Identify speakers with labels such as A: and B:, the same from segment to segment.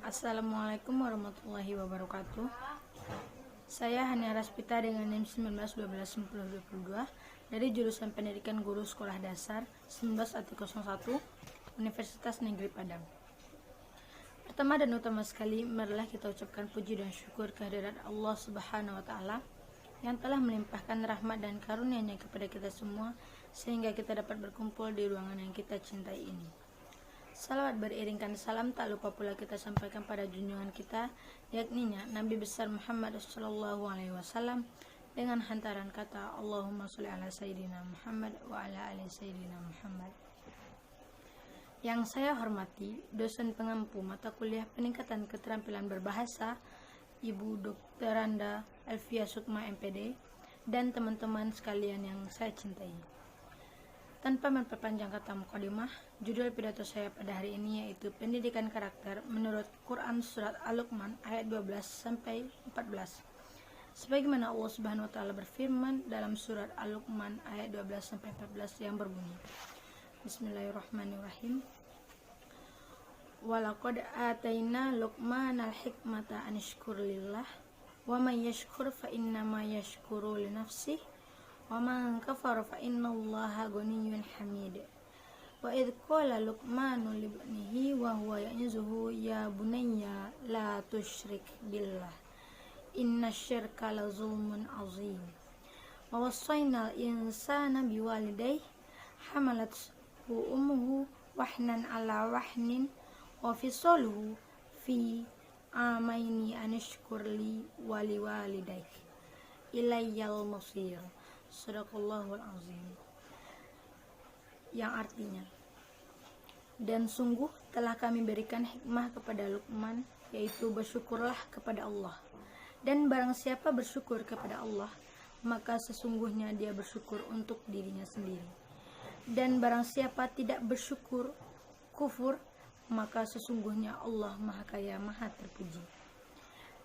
A: Assalamualaikum warahmatullahi wabarakatuh. Saya Hania Raspita dengan NIM 1912-1022 dari jurusan Pendidikan Guru Sekolah Dasar 19101 Universitas Negeri Padang. Pertama dan utama sekali, marilah kita ucapkan puji dan syukur kehadirat Allah Subhanahu wa Ta'ala yang telah melimpahkan rahmat dan karunia-Nya kepada kita semua sehingga kita dapat berkumpul di ruangan yang kita cintai ini. Salawat beriringkan salam tak lupa pula kita sampaikan pada junjungan kita, yakninya Nabi besar Muhammad SAW dengan hantaran kata Allahumma sholli ala Sayyidina Muhammad wa ala ali Sayyidina Muhammad. Yang saya hormati, dosen pengampu mata kuliah peningkatan keterampilan berbahasa, Ibu Dr. Randa Elvia Sukma MPD, dan teman-teman sekalian yang saya cintai. Tanpa memperpanjang kata mukadimah, judul pidato saya pada hari ini yaitu Pendidikan Karakter menurut Quran Surat Al-Luqman ayat 12-14. Sebagaimana Allah Subhanahu wa Ta'ala berfirman dalam Surat Al-Luqman ayat 12-14 yang berbunyi, Bismillahirrahmanirrahim. Walaqad atayna Luqmanal hikmata an yashkur lillah wa man yashkur fa innama yashkuru li nafsihi wa man kafara fa innallaha ghaniyyun hamid. Wa idh qala Luqmanu li ibnihi wa huwa ya'izuhu ya bunayya la tusyrik billah innasyirka la zulmun azim. Wa wassayna al-insana biwalidayhi hamalathu ummuhu wahnan ala wahnin wa fisaluhu fi amaini anishkur li wa liwalidayhi ilayyal masir. Sadaqallahul azim. Yang artinya, dan sungguh telah kami berikan hikmah kepada Luqman, yaitu bersyukurlah kepada Allah. Dan barang siapa bersyukur kepada Allah, maka sesungguhnya dia bersyukur untuk dirinya sendiri. Dan barang siapa tidak bersyukur, kufur, maka sesungguhnya Allah Maha Kaya, Maha Terpuji.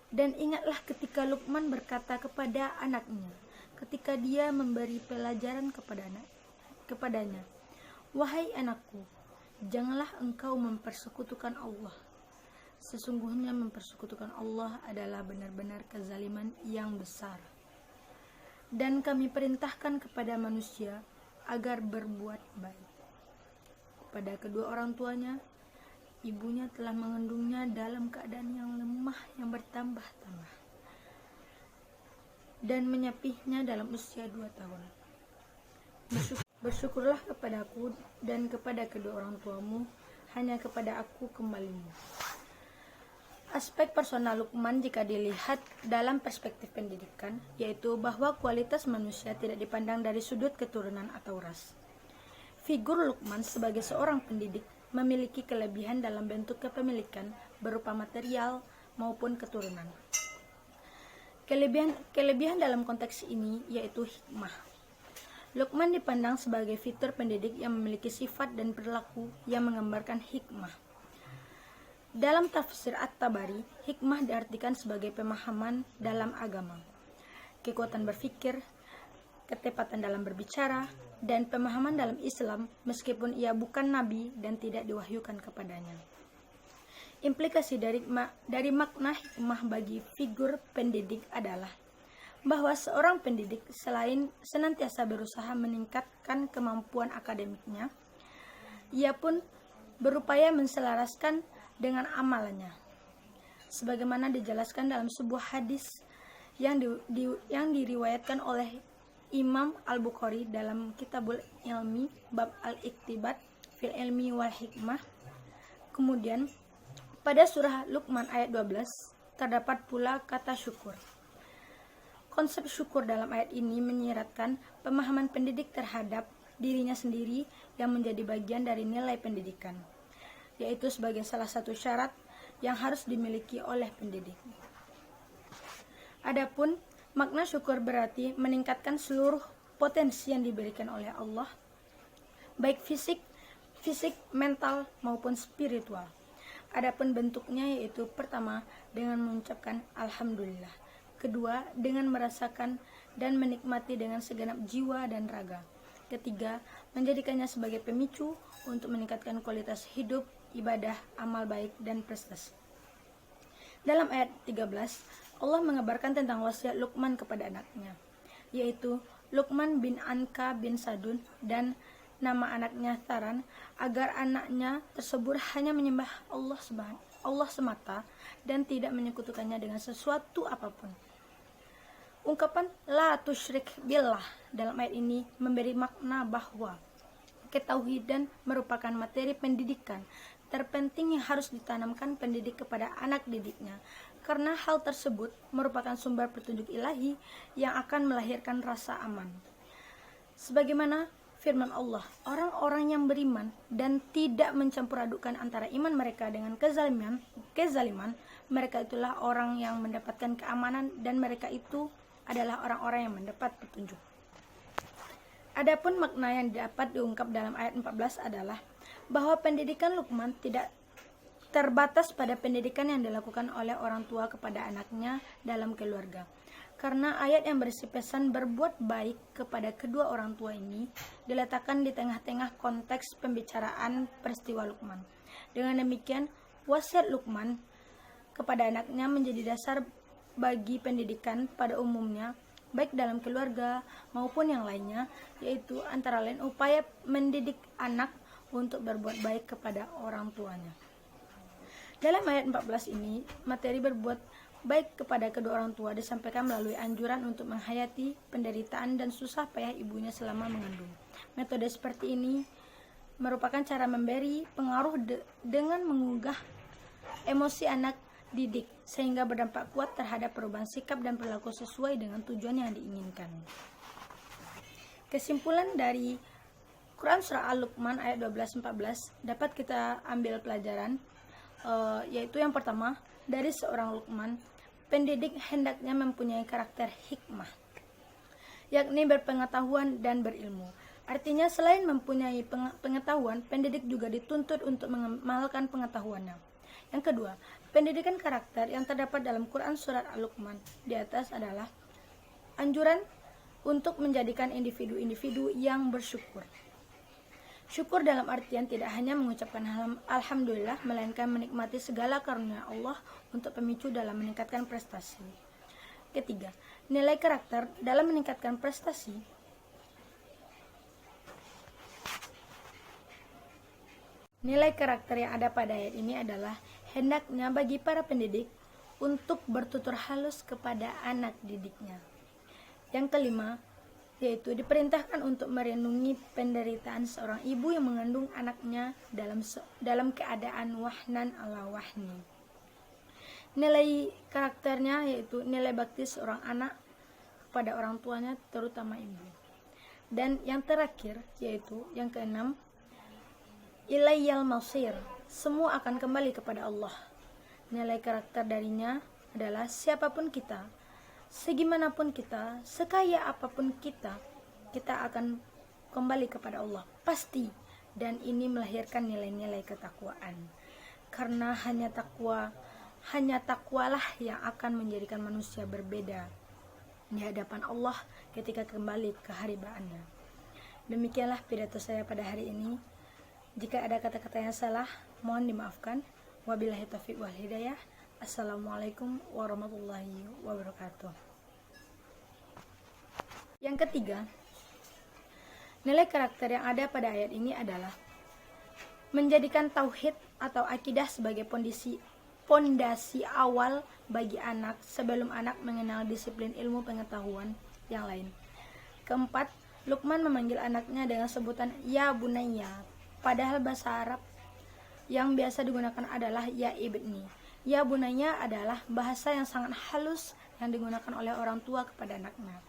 A: Dan ingatlah ketika Luqman berkata kepada anaknya, ketika dia memberi pelajaran kepadanya, wahai anakku, janganlah engkau mempersekutukan Allah. Sesungguhnya mempersekutukan Allah adalah benar-benar kezaliman yang besar. Dan kami perintahkan kepada manusia agar berbuat baik kepada kedua orang tuanya. Ibunya telah mengandungnya dalam keadaan yang lemah yang bertambah-tambah dan menyapihnya dalam usia 2 tahun. Bersyukurlah kepadaku dan kepada kedua orang tuamu, hanya kepada aku kembalimu. Aspek personal Luqman jika dilihat dalam perspektif pendidikan, yaitu bahwa kualitas manusia tidak dipandang dari sudut keturunan atau ras. Figur Luqman sebagai seorang pendidik memiliki kelebihan dalam bentuk kepemilikan berupa material maupun keturunan. Kelebihan dalam konteks ini yaitu hikmah. Luqman dipandang sebagai fitur pendidik yang memiliki sifat dan perilaku yang menggambarkan hikmah. Dalam tafsir At-Tabari, hikmah diartikan sebagai pemahaman dalam agama, kekuatan berpikir, ketepatan dalam berbicara, dan pemahaman dalam Islam meskipun ia bukan nabi dan tidak diwahyukan kepadanya. Implikasi dari makna hikmah bagi figur pendidik adalah bahwa seorang pendidik selain senantiasa berusaha meningkatkan kemampuan akademiknya, ia pun berupaya menselaraskan dengan amalannya. Sebagaimana dijelaskan dalam sebuah hadis yang diriwayatkan oleh Imam Al-Bukhari dalam Kitabul Ilmi bab Al-Iktibat fil Ilmi wal Hikmah. Kemudian pada surah Luqman ayat 12 terdapat pula kata syukur. Konsep syukur dalam ayat ini menyiratkan pemahaman pendidik terhadap dirinya sendiri yang menjadi bagian dari nilai pendidikan, yaitu sebagai salah satu syarat yang harus dimiliki oleh pendidik. Adapun makna syukur berarti meningkatkan seluruh potensi yang diberikan oleh Allah, baik fisik, mental maupun spiritual. Adapun bentuknya yaitu pertama dengan mengucapkan alhamdulillah, kedua dengan merasakan dan menikmati dengan segenap jiwa dan raga, ketiga menjadikannya sebagai pemicu untuk meningkatkan kualitas hidup, ibadah, amal baik, dan prestasi. Dalam ayat 13, Allah mengabarkan tentang wasiat Luqman kepada anaknya, yaitu Luqman bin Anka bin Sadun dan nama anaknya Taran, agar anaknya tersebut hanya menyembah Allah semata dan tidak menyekutukannya dengan sesuatu apapun. Ungkapan la tusyrik billah dalam ayat ini memberi makna bahwa ketauhidan merupakan materi pendidikan terpenting yang harus ditanamkan pendidik kepada anak didiknya, karena hal tersebut merupakan sumber petunjuk ilahi yang akan melahirkan rasa aman. Sebagaimana firman Allah, orang-orang yang beriman dan tidak mencampur adukan antara iman mereka dengan kezaliman, mereka itulah orang yang mendapatkan keamanan dan mereka itu adalah orang-orang yang mendapat petunjuk. Adapun makna yang dapat diungkap dalam ayat 14 adalah bahwa pendidikan Luqman tidak terbatas pada pendidikan yang dilakukan oleh orang tua kepada anaknya dalam keluarga. Karena ayat yang berisi pesan berbuat baik kepada kedua orang tua ini diletakkan di tengah-tengah konteks pembicaraan peristiwa Luqman. Dengan demikian, wasiat Luqman kepada anaknya menjadi dasar bagi pendidikan pada umumnya, baik dalam keluarga maupun yang lainnya, yaitu antara lain upaya mendidik anak untuk berbuat baik kepada orang tuanya. Dalam ayat 14 ini, materi berbuat baik kepada kedua orang tua disampaikan melalui anjuran untuk menghayati penderitaan dan susah payah ibunya selama mengandung. Metode seperti ini merupakan cara memberi pengaruh dengan mengugah emosi anak didik, sehingga berdampak kuat terhadap perubahan sikap dan perilaku sesuai dengan tujuan yang diinginkan. Kesimpulan dari Quran Surah Al-Luqman ayat 12-14 dapat kita ambil pelajaran, yaitu yang pertama, dari seorang Luqman, pendidik hendaknya mempunyai karakter hikmah, yakni berpengetahuan dan berilmu. Artinya selain mempunyai pengetahuan, pendidik juga dituntut untuk mengamalkan pengetahuannya. Yang kedua, pendidikan karakter yang terdapat dalam Quran Surat Al-Luqman di atas adalah anjuran untuk menjadikan individu-individu yang bersyukur. Syukur dalam artian tidak hanya mengucapkan alhamdulillah, melainkan menikmati segala karunia Allah untuk pemicu dalam meningkatkan prestasi. Ketiga, nilai karakter dalam meningkatkan prestasi Nilai karakter yang ada pada ayat ini adalah hendaknya bagi para pendidik untuk bertutur halus kepada anak didiknya. Yang kelima, yaitu diperintahkan untuk merenungi penderitaan seorang ibu yang mengandung anaknya dalam keadaan wahnan ala wahni. Nilai karakternya yaitu nilai bakti seorang anak kepada orang tuanya, terutama ibu. Dan yang terakhir, yaitu yang keenam, ilayyal masir, semua akan kembali kepada Allah. Nilai karakter darinya adalah siapapun kita, segimanapun kita, sekaya apapun kita akan kembali kepada Allah, pasti. Dan ini melahirkan nilai-nilai ketakwaan. Karena hanya takwalah yang akan menjadikan manusia berbeda di hadapan Allah ketika kembali ke haribaannya. Demikianlah pidato saya pada hari ini. Jika ada kata-kata yang salah, mohon dimaafkan. Wabillahi taufiq wal hidayah. Assalamualaikum warahmatullahi wabarakatuh. Yang ketiga, nilai karakter yang ada pada ayat ini adalah menjadikan tauhid atau akidah sebagai pondasi awal bagi anak sebelum anak mengenal disiplin ilmu pengetahuan yang lain. Keempat, Luqman memanggil anaknya dengan sebutan ya bunayya, padahal bahasa Arab yang biasa digunakan adalah ya ibni. Ya bunayya adalah bahasa yang sangat halus yang digunakan oleh orang tua kepada anaknya.